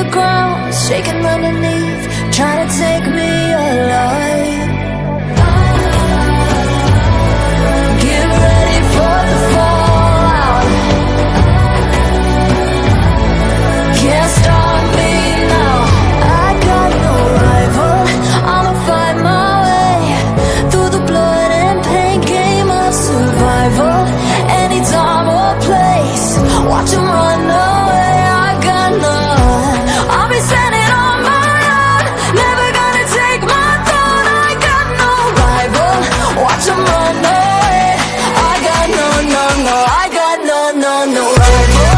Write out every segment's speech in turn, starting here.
the ground shaking underneath, trying to take me alive. Get ready for the fallout. Can't stop me now. I got no rival. I'ma fight my way through the blood and pain game of survival. Any time or place, watch 'em run away. I got none. I'll be standing on my own, never gonna take my throne. I got no rival. Watch 'em run away. I got no, no, no. I got no, no, no rival.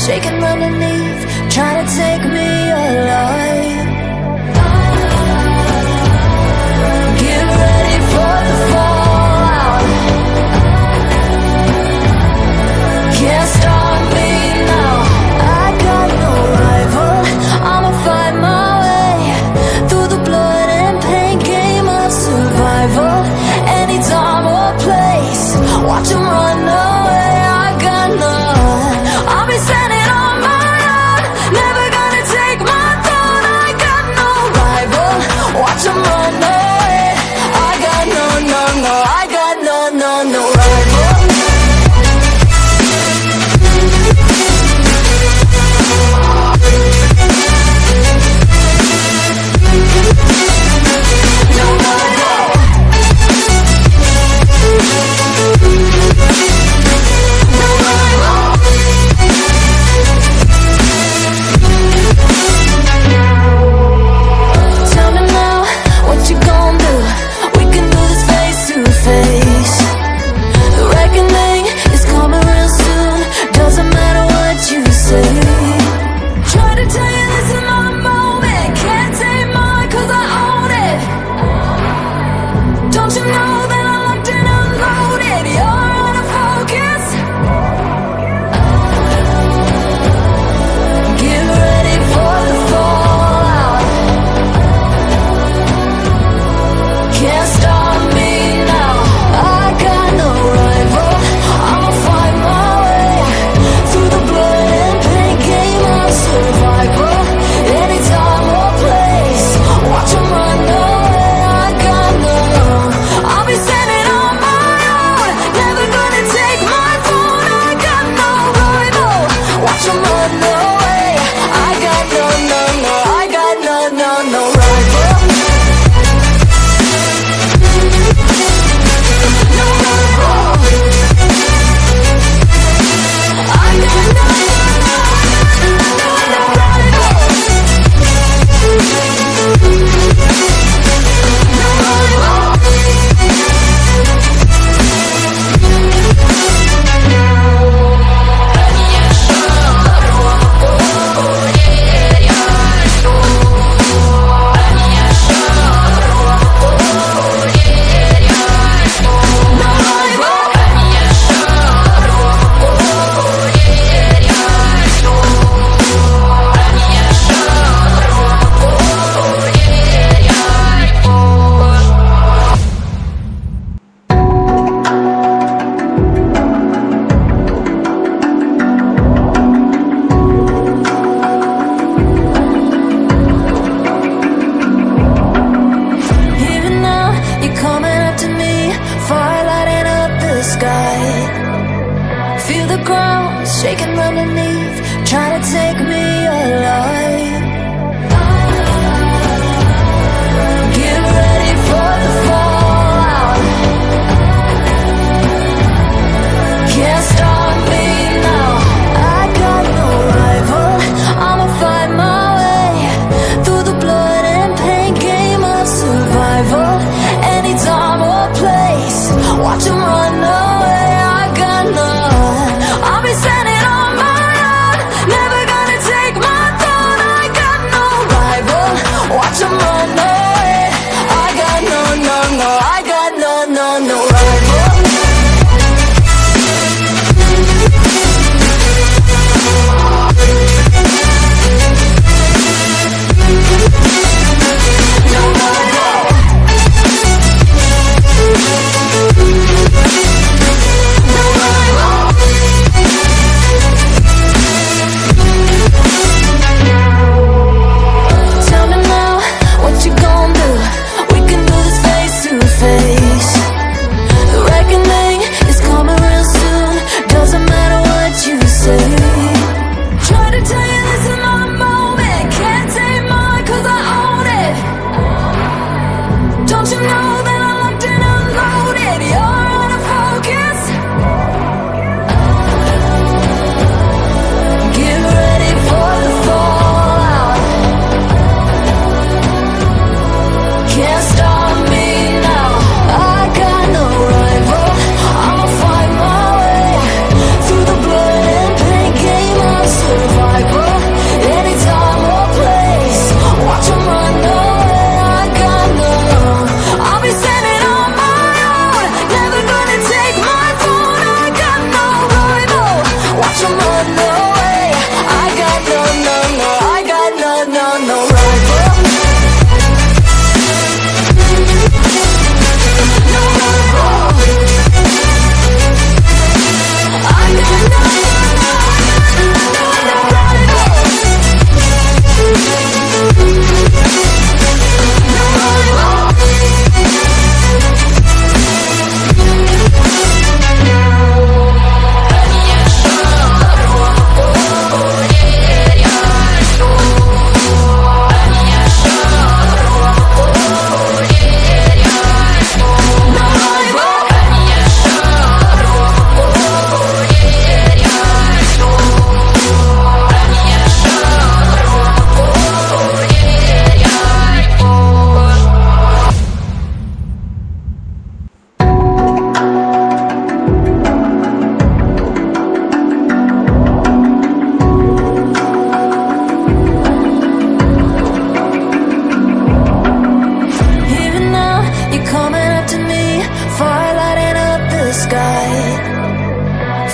Shaking underneath, trying to take me alive. Get ready for the fallout. Can't stop me now. I got no rival. I'ma fight my way through the blood and pain game of survival. Any time or place, watch 'em run away. I got none. I'll be standing on my own, never gonna take my throne. I got shaking underneath, trying to take me alive. Get ready for the fallout. Can't stop me now. I got no rival. I'ma fight my way through the blood and pain game of survival. Any time or place, watch 'em run away. I got none. I'll be standing on my own, never gonna take my throne. I got no rival. Watch 'em run away. I got no, I got no rival.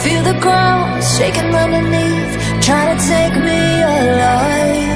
Feel the ground shaking underneath, trying to take me alive.